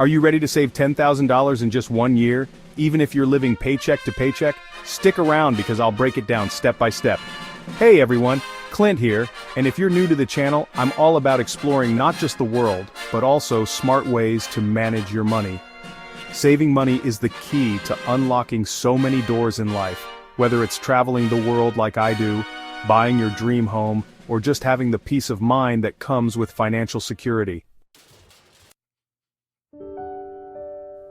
Are you ready to save $10,000 in just 1 year, even if you're living paycheck to paycheck? Stick around because I'll break it down step by step. Hey everyone, Clint here, and if you're new to the channel, I'm all about exploring not just the world, but also smart ways to manage your money. Saving money is the key to unlocking so many doors in life, whether it's traveling the world like I do, buying your dream home, or just having the peace of mind that comes with financial security.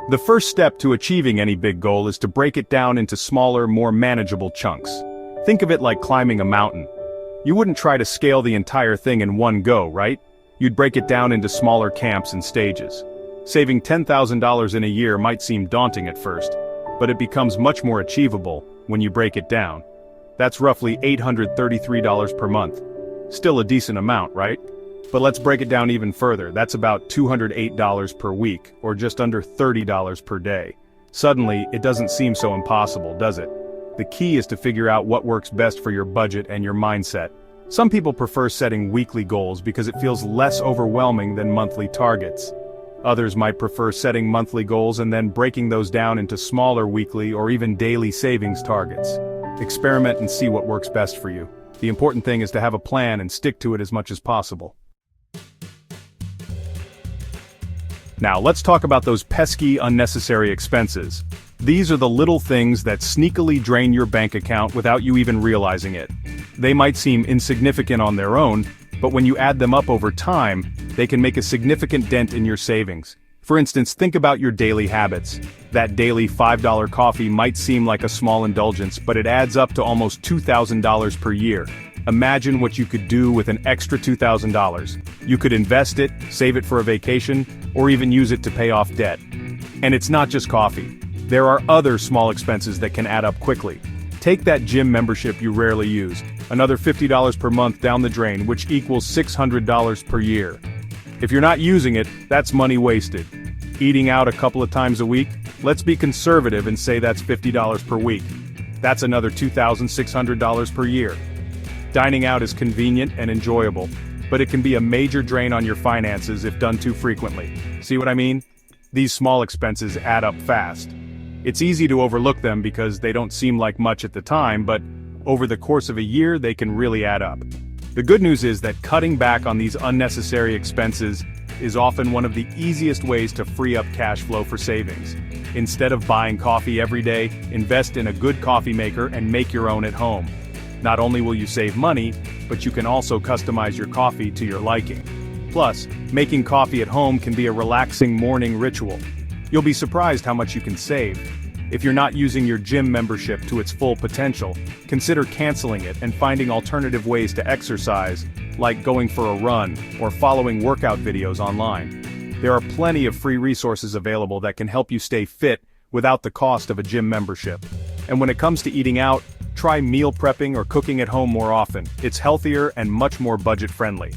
The first step to achieving any big goal is to break it down into smaller, more manageable chunks. Think of it like climbing a mountain. You wouldn't try to scale the entire thing in one go, right? You'd break it down into smaller camps and stages. Saving $10,000 in a year might seem daunting at first, but it becomes much more achievable when you break it down. That's roughly $833 per month. Still a decent amount, right? But let's break it down even further. That's about $208 per week, or just under $30 per day. Suddenly, it doesn't seem so impossible, does it? The key is to figure out what works best for your budget and your mindset. Some people prefer setting weekly goals because it feels less overwhelming than monthly targets. Others might prefer setting monthly goals and then breaking those down into smaller weekly or even daily savings targets. Experiment and see what works best for you. The important thing is to have a plan and stick to it as much as possible. Now let's talk about those pesky, unnecessary expenses. These are the little things that sneakily drain your bank account without you even realizing it. They might seem insignificant on their own, but when you add them up over time, they can make a significant dent in your savings. For instance, think about your daily habits. That daily $5 coffee might seem like a small indulgence, but it adds up to almost $2,000 per year. Imagine what you could do with an extra $2,000. You could invest it, save it for a vacation, or even use it to pay off debt. And it's not just coffee. There are other small expenses that can add up quickly. Take that gym membership you rarely use, another $50 per month down the drain, which equals $600 per year. If you're not using it, that's money wasted. Eating out a couple of times a week? Let's be conservative and say that's $50 per week. That's another $2,600 per year. Dining out is convenient and enjoyable, but it can be a major drain on your finances if done too frequently. See what I mean? These small expenses add up fast. It's easy to overlook them because they don't seem like much at the time, but over the course of a year they can really add up. The good news is that cutting back on these unnecessary expenses is often one of the easiest ways to free up cash flow for savings. Instead of buying coffee every day, invest in a good coffee maker and make your own at home. Not only will you save money, but you can also customize your coffee to your liking. Plus, making coffee at home can be a relaxing morning ritual. You'll be surprised how much you can save. If you're not using your gym membership to its full potential, consider canceling it and finding alternative ways to exercise, like going for a run or following workout videos online. There are plenty of free resources available that can help you stay fit without the cost of a gym membership. And when it comes to eating out, try meal prepping or cooking at home more often. It's healthier and much more budget-friendly.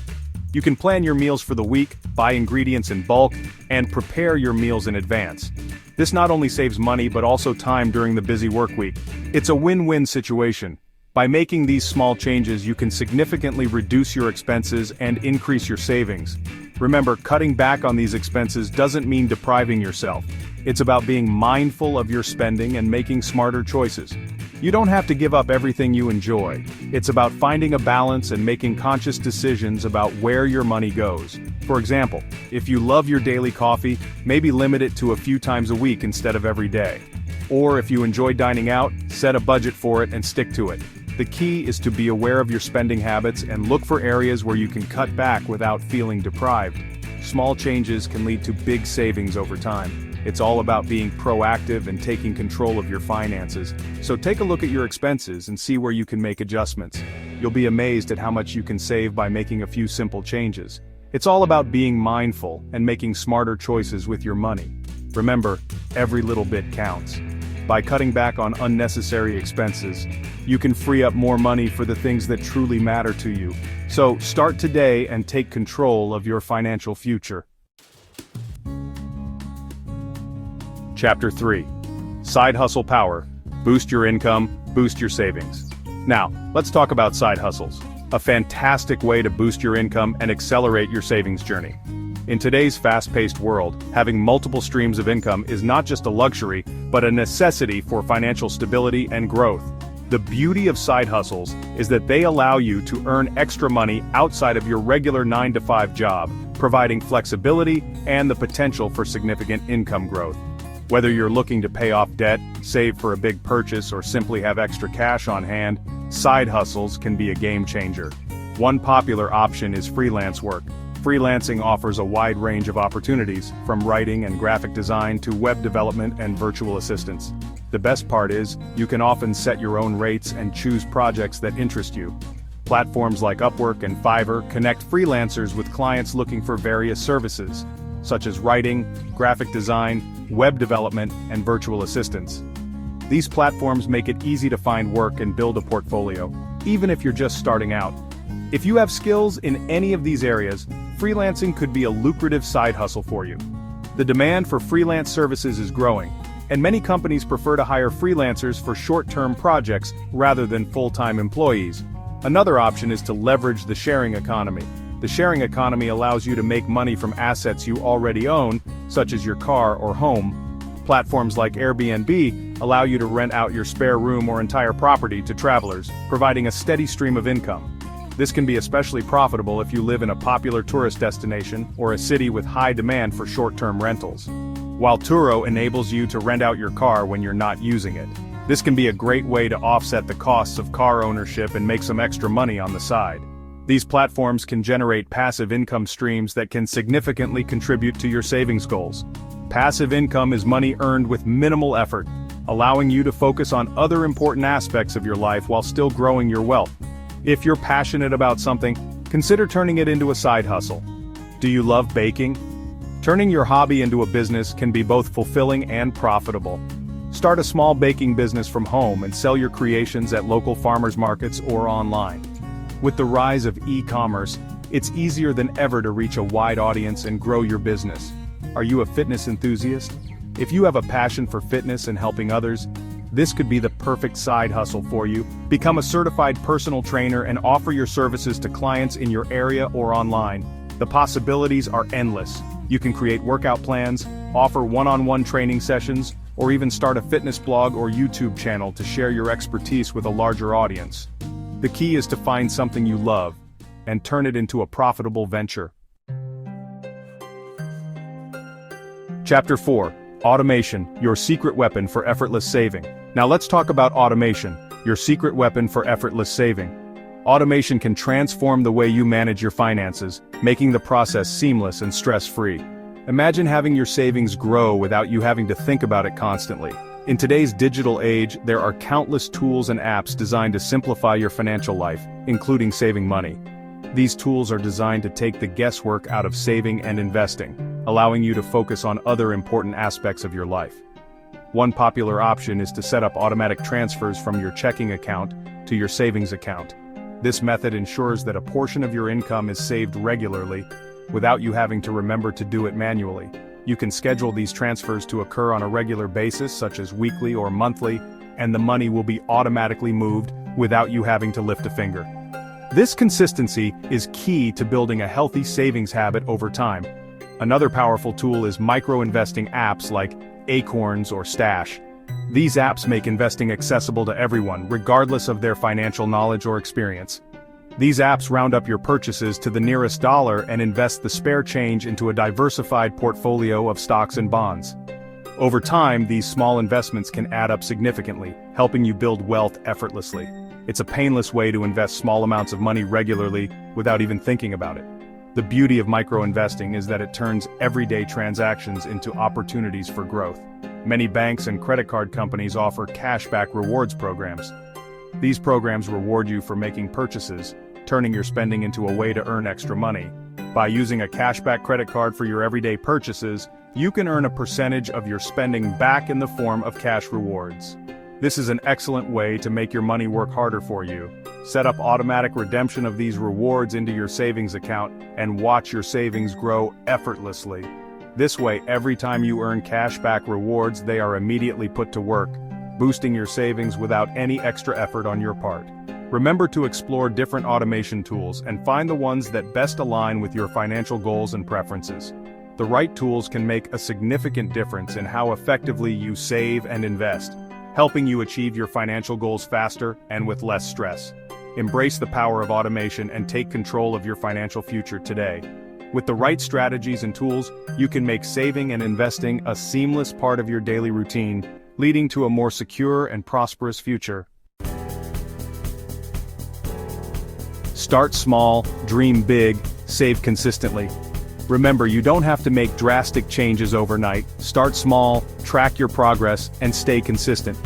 You can plan your meals for the week, buy ingredients in bulk, and prepare your meals in advance. This not only saves money but also time during the busy work week. It's a win-win situation. By making these small changes, you can significantly reduce your expenses and increase your savings. Remember, cutting back on these expenses doesn't mean depriving yourself. It's about being mindful of your spending and making smarter choices. You don't have to give up everything you enjoy. It's about finding a balance and making conscious decisions about where your money goes. For example, if you love your daily coffee, maybe limit it to a few times a week instead of every day. Or if you enjoy dining out, set a budget for it and stick to it. The key is to be aware of your spending habits and look for areas where you can cut back without feeling deprived. Small changes can lead to big savings over time. It's all about being proactive and taking control of your finances. So take a look at your expenses and see where you can make adjustments. You'll be amazed at how much you can save by making a few simple changes. It's all about being mindful and making smarter choices with your money. Remember, every little bit counts. By cutting back on unnecessary expenses, you can free up more money for the things that truly matter to you. So start today and take control of your financial future. Chapter 3. Side Hustle Power. Boost your income, boost your savings. Now, let's talk about side hustles. A fantastic way to boost your income and accelerate your savings journey. In today's fast-paced world, having multiple streams of income is not just a luxury, but a necessity for financial stability and growth. The beauty of side hustles is that they allow you to earn extra money outside of your regular 9-to-5 job, providing flexibility and the potential for significant income growth. Whether you're looking to pay off debt, save for a big purchase, or simply have extra cash on hand, side hustles can be a game changer. One popular option is freelance work. Freelancing offers a wide range of opportunities, from writing and graphic design to web development and virtual assistance. The best part is, you can often set your own rates and choose projects that interest you. Platforms like Upwork and Fiverr connect freelancers with clients looking for various services, such as writing, graphic design, web development, and virtual assistance. These platforms make it easy to find work and build a portfolio, even if you're just starting out. If you have skills in any of these areas, freelancing could be a lucrative side hustle for you. The demand for freelance services is growing, and many companies prefer to hire freelancers for short-term projects rather than full-time employees. Another option is to leverage the sharing economy. The sharing economy allows you to make money from assets you already own, such as your car or home. Platforms like Airbnb allow you to rent out your spare room or entire property to travelers, providing a steady stream of income. This can be especially profitable if you live in a popular tourist destination or a city with high demand for short-term rentals. While Turo enables you to rent out your car when you're not using it. This can be a great way to offset the costs of car ownership and make some extra money on the side. These platforms can generate passive income streams that can significantly contribute to your savings goals. Passive income is money earned with minimal effort, allowing you to focus on other important aspects of your life while still growing your wealth. If you're passionate about something, consider turning it into a side hustle. Do you love baking? Turning your hobby into a business can be both fulfilling and profitable. Start a small baking business from home and sell your creations at local farmers markets or online. With the rise of e-commerce, it's easier than ever to reach a wide audience and grow your business. Are you a fitness enthusiast? If you have a passion for fitness and helping others, this could be the perfect side hustle for you. Become a certified personal trainer and offer your services to clients in your area or online. The possibilities are endless. You can create workout plans, offer one-on-one training sessions, or even start a fitness blog or YouTube channel to share your expertise with a larger audience. The key is to find something you love and turn it into a profitable venture. Chapter 4. Automation, your secret weapon for effortless saving. Now let's talk about automation, your secret weapon for effortless saving. Automation can transform the way you manage your finances, making the process seamless and stress-free. Imagine having your savings grow without you having to think about it constantly. In today's digital age, there are countless tools and apps designed to simplify your financial life, including saving money. These tools are designed to take the guesswork out of saving and investing, allowing you to focus on other important aspects of your life. One popular option is to set up automatic transfers from your checking account to your savings account. This method ensures that a portion of your income is saved regularly, without you having to remember to do it manually. You can schedule these transfers to occur on a regular basis, such as weekly or monthly, and the money will be automatically moved without you having to lift a finger. This consistency is key to building a healthy savings habit over time. Another powerful tool is micro-investing apps like Acorns or Stash. These apps make investing accessible to everyone, regardless of their financial knowledge or experience. These apps round up your purchases to the nearest dollar and invest the spare change into a diversified portfolio of stocks and bonds. Over time, these small investments can add up significantly, helping you build wealth effortlessly. It's a painless way to invest small amounts of money regularly without even thinking about it. The beauty of micro-investing is that it turns everyday transactions into opportunities for growth. Many banks and credit card companies offer cashback rewards programs. These programs reward you for making purchases, turning your spending into a way to earn extra money. By using a cashback credit card for your everyday purchases, you can earn a percentage of your spending back in the form of cash rewards. This is an excellent way to make your money work harder for you. Set up automatic redemption of these rewards into your savings account and watch your savings grow effortlessly. This way, every time you earn cashback rewards, they are immediately put to work, boosting your savings without any extra effort on your part. Remember to explore different automation tools and find the ones that best align with your financial goals and preferences. The right tools can make a significant difference in how effectively you save and invest, helping you achieve your financial goals faster and with less stress. Embrace the power of automation and take control of your financial future today. With the right strategies and tools, you can make saving and investing a seamless part of your daily routine, leading to a more secure and prosperous future. Start small, dream big, save consistently. Remember, you don't have to make drastic changes overnight. Start small, track your progress, and stay consistent.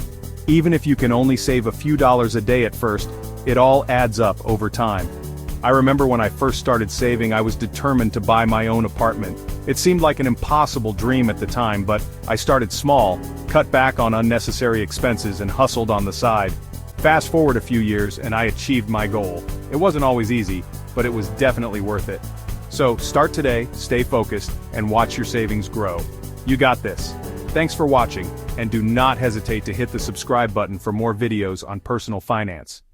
Even if you can only save a few dollars a day at first, it all adds up over time. I remember when I first started saving, I was determined to buy my own apartment. It seemed like an impossible dream at the time, but I started small, cut back on unnecessary expenses, and hustled on the side. Fast forward a few years and I achieved my goal. It wasn't always easy, but it was definitely worth it. So start today, stay focused, and watch your savings grow. You got this. Thanks for watching, and do not hesitate to hit the subscribe button for more videos on personal finance.